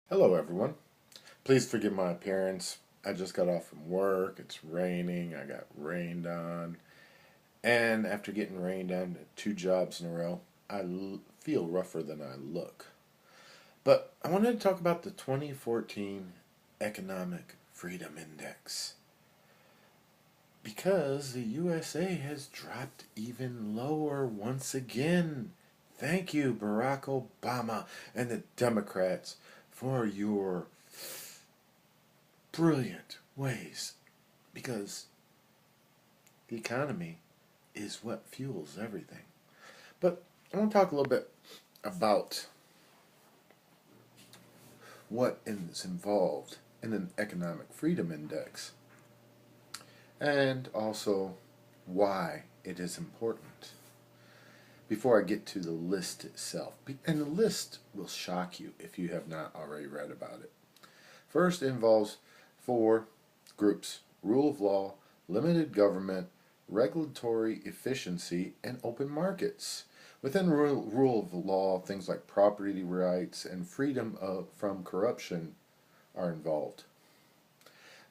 Hello, everyone. Please forgive my appearance. I just got off from work. It's raining. I got rained on. And after getting rained on 2 jobs in a row, feel rougher than I look. But I wanted to talk about the 2014 Economic Freedom Index. Because the USA has dropped even lower once again. Thank you, Barack Obama and the Democrats, for your brilliant ways, because the economy is what fuels everything. But I want to talk a little bit about what is involved in an economic freedom index and also why it is important before I get to the list itself. And the list will shock you if you have not already read about it. First, it involves 4 groups: rule of law, limited government, regulatory efficiency, and open markets. Within rule of law, things like property rights and freedom from corruption are involved.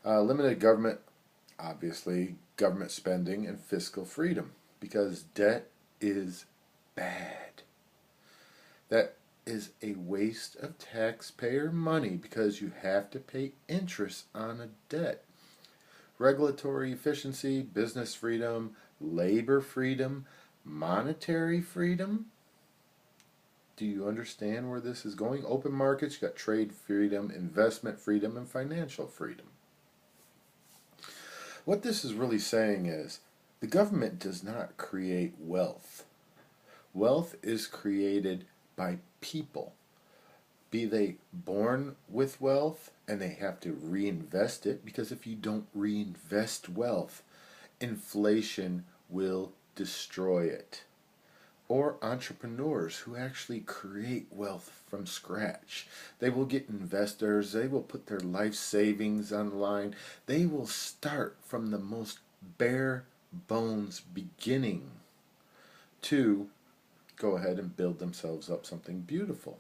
Limited government, obviously, government spending and fiscal freedom, because debt is bad. That is a waste of taxpayer money because you have to pay interest on a debt. Regulatory efficiency, business freedom, labor freedom, monetary freedom. Do you understand where this is going? Open markets, you got trade freedom, investment freedom, and financial freedom. What this is really saying is the government does not create wealth. Wealth is created by people, be they born with wealth and they have to reinvest it, because if you don't reinvest wealth, inflation will destroy it. Or entrepreneurs who actually create wealth from scratch. They will get investors, they will put their life savings on the line, they will start from the most bare bones beginning to go ahead and build themselves up something beautiful,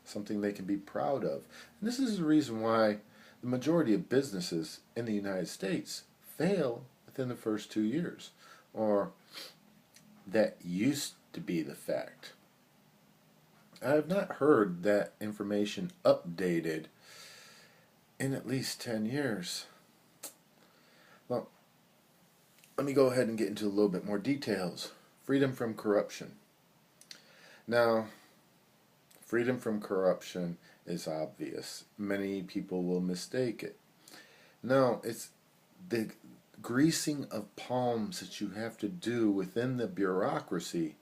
something they can be proud of. And this is the reason why the majority of businesses in the United States fail within the first 2 years, or that used to be the fact. I have not heard that information updated in at least 10 years. Well, let me go ahead and get into a little bit more details. Freedom from corruption. Now, freedom from corruption is obvious. Many people will mistake it. No, it's the greasing of palms that you have to do within the bureaucracy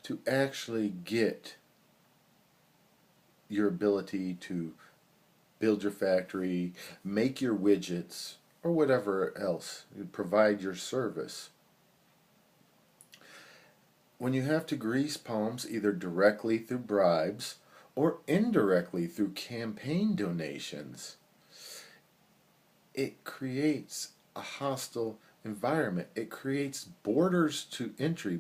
to actually get your ability to build your factory, make your widgets, or whatever else, provide your service. When you have to grease palms either directly through bribes or indirectly through campaign donations, it creates a hostile environment. It creates borders to entry.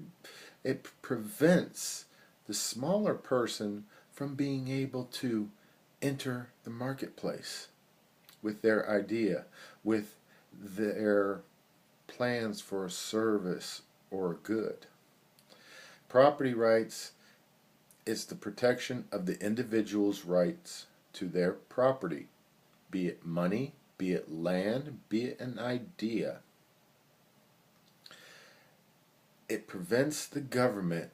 It prevents the smaller person from being able to enter the marketplace with their idea, with their plans for a service or a good. Property rights is the protection of the individual's rights to their property, be it money, be it land, be it an idea. It prevents the government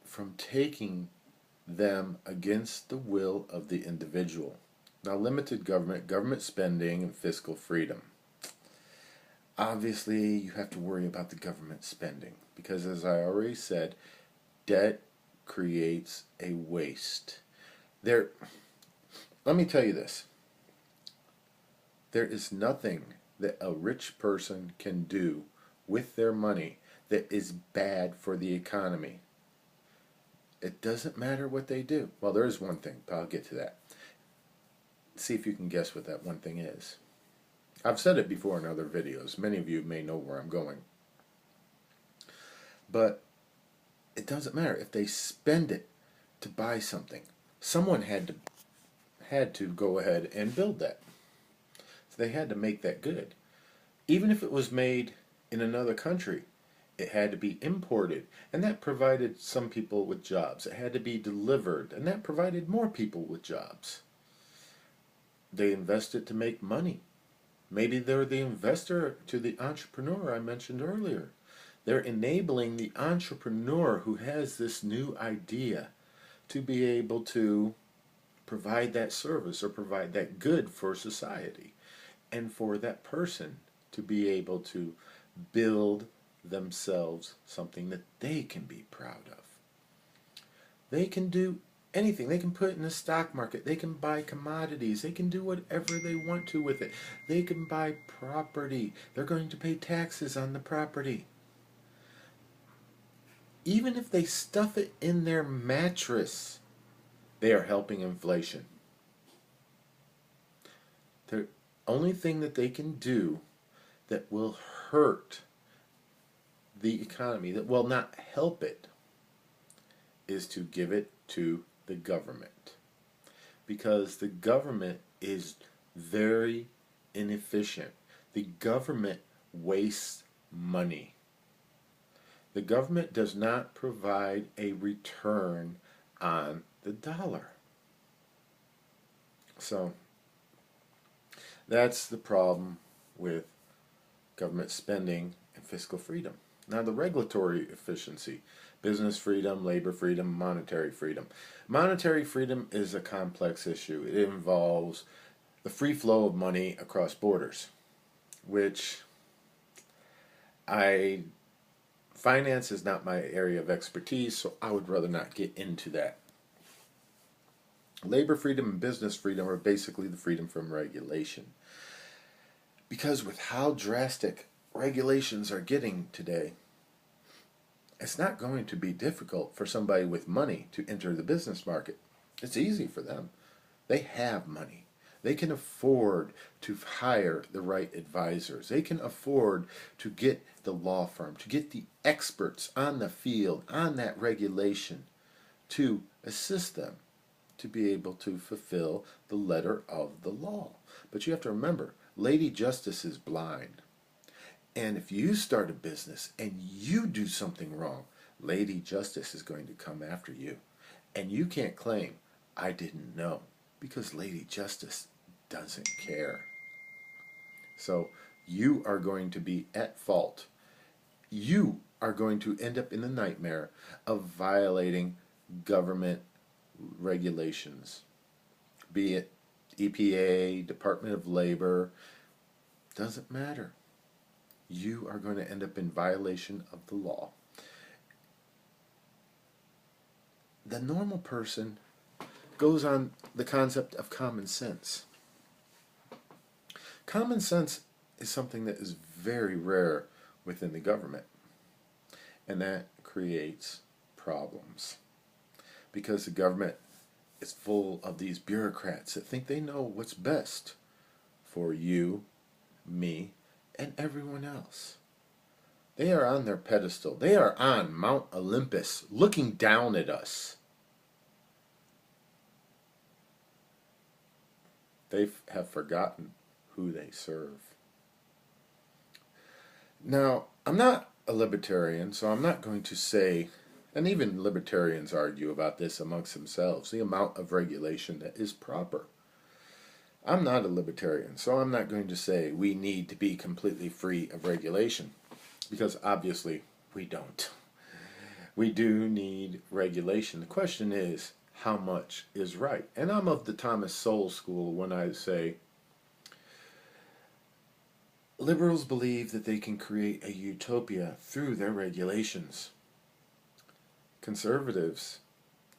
from taking them against the will of the individual. Now, limited government, government spending, and fiscal freedom. Obviously, you have to worry about the government spending because, as I already said, debt creates a waste. Let me tell you this. There is nothing that a rich person can do with their money that is bad for the economy. It doesn't matter what they do. Well, there is one thing, but I'll get to that. See if you can guess what that one thing is. I've said it before in other videos. Many of you may know where I'm going. But it doesn't matter if they spend it to buy something. Someone had to had to go ahead and build that. So they had to make that good. Even if it was made in another country, it had to be imported, and that provided some people with jobs. It had to be delivered, and that provided more people with jobs. They invested to make money. Maybe they're the investor to the entrepreneur I mentioned earlier. They're enabling the entrepreneur who has this new idea to be able to provide that service or provide that good for society, and for that person to be able to build themselves something that they can be proud of. They can do anything. They can put it in the stock market. They can buy commodities. They can do whatever they want to with it. They can buy property. They're going to pay taxes on the property. Even if they stuff it in their mattress, they are helping inflation. The only thing that they can do that will hurt the economy, that will not help it, is to give it to the government. Because the government is very inefficient. The government wastes money. The government does not provide a return on the dollar. So that's the problem with government spending and fiscal freedom. Now, the regulatory efficiency: business freedom, labor freedom, monetary freedom. Monetary freedom is a complex issue. It involves the free flow of money across borders, which finance is not my area of expertise, so I would rather not get into that. Labor freedom and business freedom are basically the freedom from regulation. Because with how drastic regulations are getting today, it's not going to be difficult for somebody with money to enter the business market. It's easy for them. They have money. They can afford to hire the right advisors. They can afford to get the law firm, to get the experts on the field, on that regulation, to assist them to be able to fulfill the letter of the law. But you have to remember, Lady Justice is blind. And if you start a business and you do something wrong, Lady Justice is going to come after you. And you can't claim, I didn't know, because Lady Justice doesn't care. So you are going to be at fault. You are going to end up in the nightmare of violating government regulations, be it EPA, Department of Labor, doesn't matter. You are going to end up in violation of the law. The normal person goes on the concept of common sense. Common sense is something that is very rare within the government, and that creates problems because the government is full of these bureaucrats that think they know what's best for you, me, and everyone else. They are on their pedestal. They are on Mount Olympus looking down at us. They have forgotten who they serve. Now, I'm not a libertarian, so I'm not going to say, and even libertarians argue about this amongst themselves, the amount of regulation that is proper. I'm not a libertarian, so I'm not going to say we need to be completely free of regulation, because obviously we don't. We do need regulation. The question is, how much is right? And I'm of the Thomas Sowell school when I say liberals believe that they can create a utopia through their regulations. Conservatives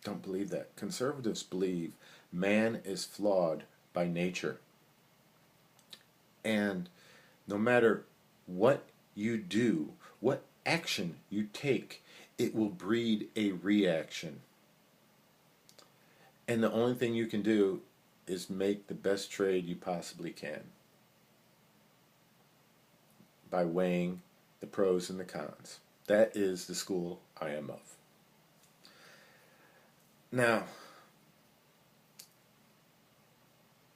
don't believe that. Conservatives believe man is flawed by nature. And no matter what you do, what action you take, it will breed a reaction. And the only thing you can do is make the best trade you possibly can by weighing the pros and the cons. That is the school I am of. Now,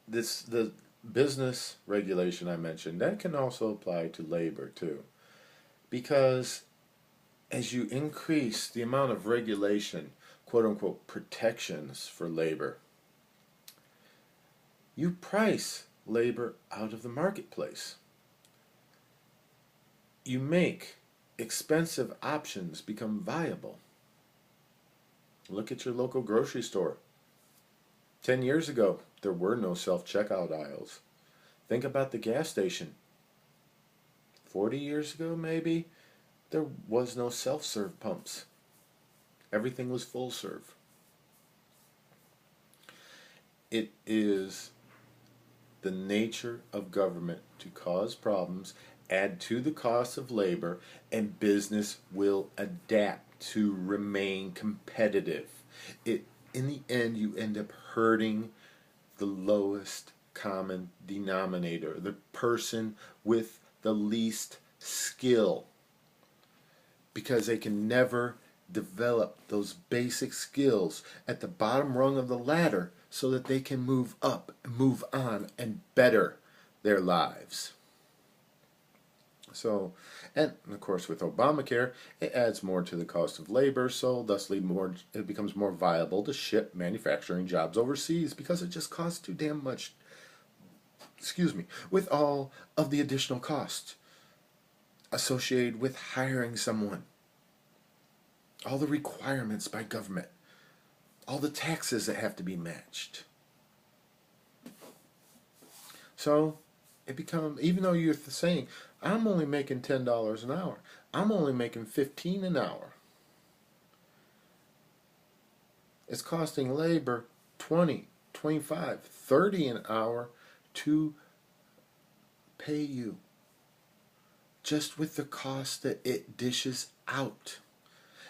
the business regulation I mentioned, that can also apply to labor too. Because as you increase the amount of regulation, quote unquote, protections for labor, you price labor out of the marketplace. You make expensive options become viable. Look at your local grocery store. 10 years ago, there were no self-checkout aisles. Think about the gas station. 40 years ago, maybe, there was no self-serve pumps. Everything was full serve. It is the nature of government to cause problems, add to the cost of labor, and business will adapt to remain competitive. In the end, you end up hurting the lowest common denominator, the person with the least skill, because they can never develop those basic skills at the bottom rung of the ladder so that they can move up, move on, and better their lives. So, and of course with Obamacare, it adds more to the cost of labor, so thusly it becomes more viable to ship manufacturing jobs overseas because it just costs too damn much, with all of the additional costs associated with hiring someone, all the requirements by government, all the taxes that have to be matched. So it becomes, even though you're saying, I'm only making $10 an hour, I'm only making $15 an hour, it's costing labor 20, 25, 30 an hour to pay you, just with the cost that it dishes out.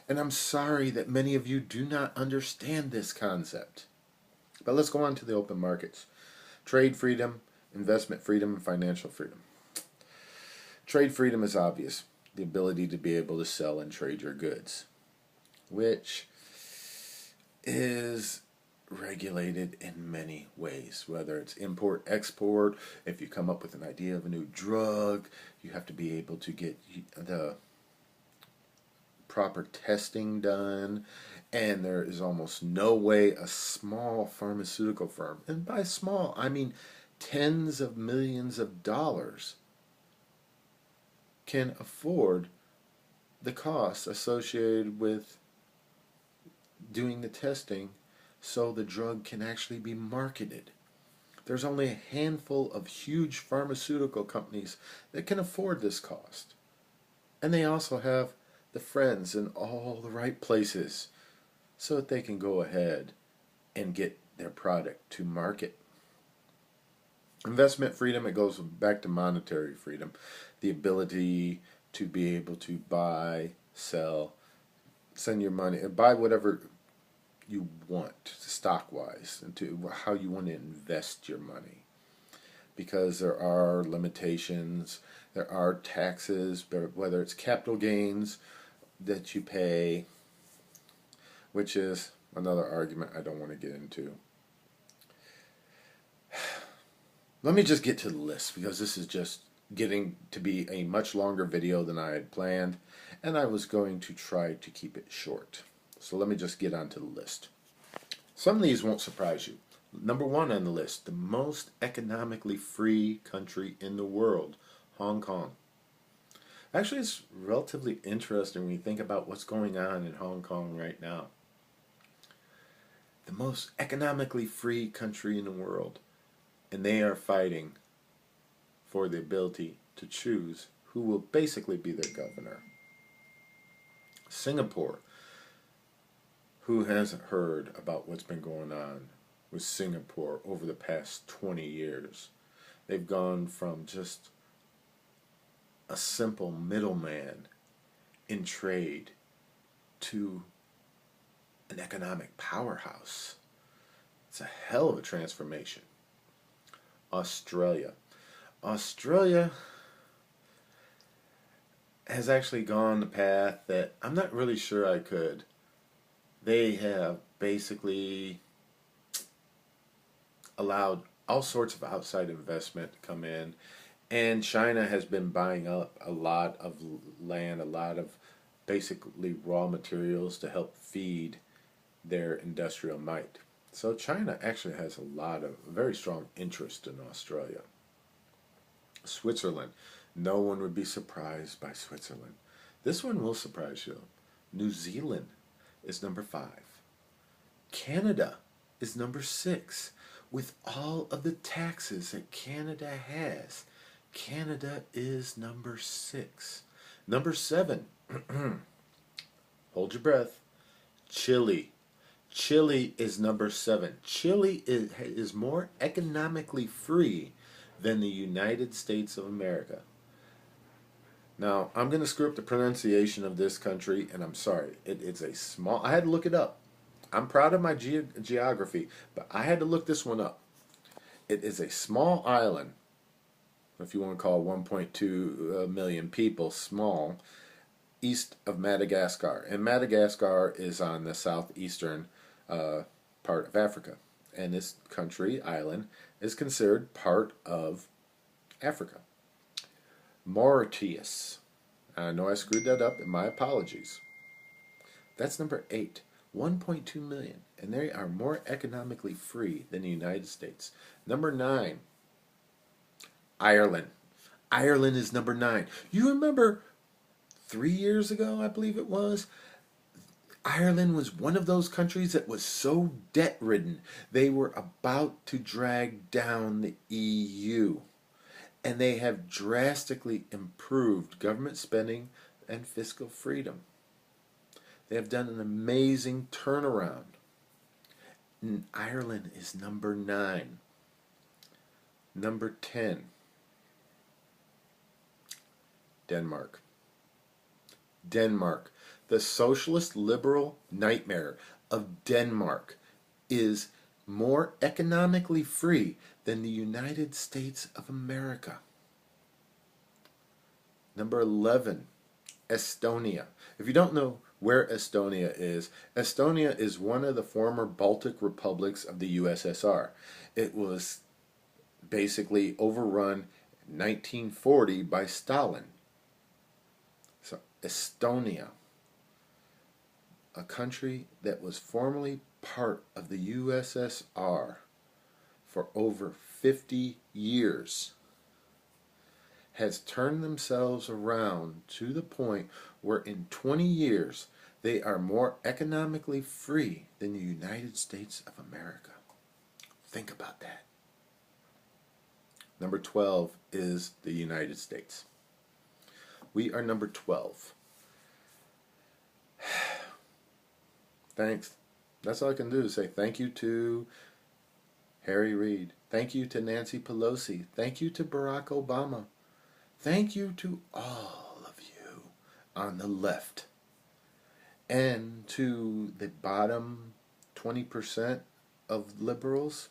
And I'm sorry that many of you do not understand this concept. But let's go on to the open markets. Trade freedom, investment freedom, and financial freedom. Trade freedom is obvious. The ability to be able to sell and trade your goods, which is regulated in many ways, whether it's import, export. If you come up with an idea of a new drug, you have to be able to get the proper testing done, and there is almost no way a small pharmaceutical firm, and by small I mean tens of millions of dollars, can afford the costs associated with doing the testing so the drug can actually be marketed. There's only a handful of huge pharmaceutical companies that can afford this cost. And they also have the friends in all the right places so that they can go ahead and get their product to market. Investment freedom, it goes back to monetary freedom. The ability to be able to buy, sell, send your money, and buy whatever you want stock-wise, and to how you want to invest your money. Because there are limitations, there are taxes, whether it's capital gains that you pay, which is another argument I don't want to get into. Let me just get to the list, because this is just getting to be a much longer video than I had planned, and I was going to try to keep it short. So let me just get onto the list. Some of these won't surprise you. Number one on the list, the most economically free country in the world, Hong Kong. Actually, it's relatively interesting when you think about what's going on in Hong Kong right now. The most economically free country in the world. And they are fighting for the ability to choose who will basically be their governor. Singapore. Who hasn't heard about what's been going on with Singapore over the past 20 years? They've gone from just a simple middleman in trade to an economic powerhouse. It's a hell of a transformation. Australia. Australia has actually gone the path that I'm not really sure I could. They have basically allowed all sorts of outside investment come in, and China has been buying up a lot of land, a lot of basically raw materials to help feed their industrial might. So China actually has a lot of very strong interest in Australia. Switzerland. No one would be surprised by Switzerland. This one will surprise you. New Zealand is number 5. Canada is number 6. With all of the taxes that Canada has, Canada is number 6. Number 7, hold your breath, Chile. Chile is number 7. Chile is more economically free than the United States of America. Now, I'm going to screw up the pronunciation of this country, and I'm sorry. It's a small, I had to look it up. I'm proud of my geography, but I had to look this one up. It is a small island, if you want to call 1.2 million people small, east of Madagascar. And Madagascar is on the southeastern part of Africa. And this country, island, is considered part of Africa. Mauritius. I know I screwed that up, and my apologies. That's number 8. 1.2 million. And they are more economically free than the United States. Number 9. Ireland. Ireland is number 9. You remember 3 years ago, I believe it was, Ireland was one of those countries that was so debt-ridden, they were about to drag down the EU. And they have drastically improved government spending and fiscal freedom. They have done an amazing turnaround. And Ireland is number 9. Number 10. Denmark. Denmark. The socialist liberal nightmare of Denmark is more economically free than the United States of America. Number 11, Estonia. If you don't know where Estonia is one of the former Baltic republics of the USSR. It was basically overrun in 1940 by Stalin. So Estonia, a country that was formerly part of the USSR for over 50 years, has turned themselves around to the point where in 20 years they are more economically free than the United States of America. Think about that. Number 12 is the United States. We are number 12. Thanks. That's all I can do is say thank you to Harry Reid. Thank you to Nancy Pelosi. Thank you to Barack Obama. Thank you to all of you on the left. And to the bottom 20% of liberals,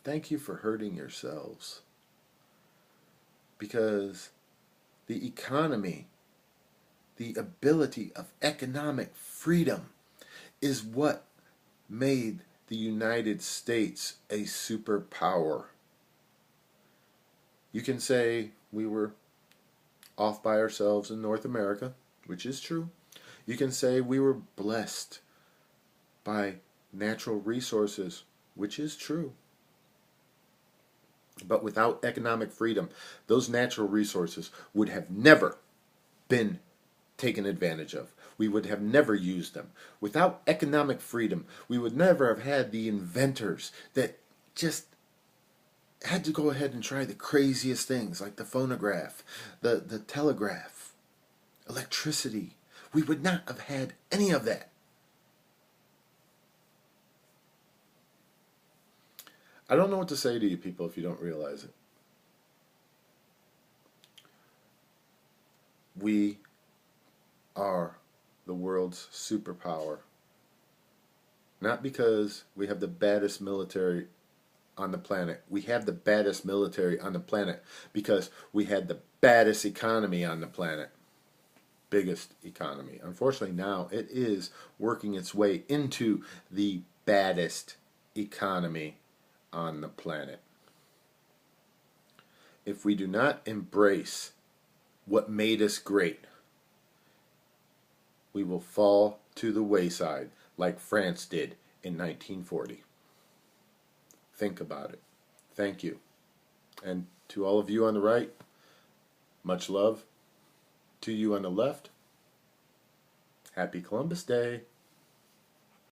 thank you for hurting yourselves. Because the economy, the ability of economic freedom is what made the United States a superpower. You can say we were off by ourselves in North America, which is true. You can say we were blessed by natural resources, which is true. But without economic freedom, those natural resources would have never been taken advantage of. We would have never used them. Without economic freedom, we would never have had the inventors that just had to go ahead and try the craziest things like the phonograph, the telegraph, electricity. We would not have had any of that. I don't know what to say to you people if you don't realize it. We are the world's superpower. Not because we have the baddest military on the planet. We have the baddest military on the planet because we had the baddest economy on the planet. Biggest economy. Unfortunately now it is working its way into the baddest economy on the planet. If we do not embrace what made us great, we will fall to the wayside like France did in 1940. Think about it. Thank you. And to all of you on the right, much love. To you on the left, happy Columbus Day.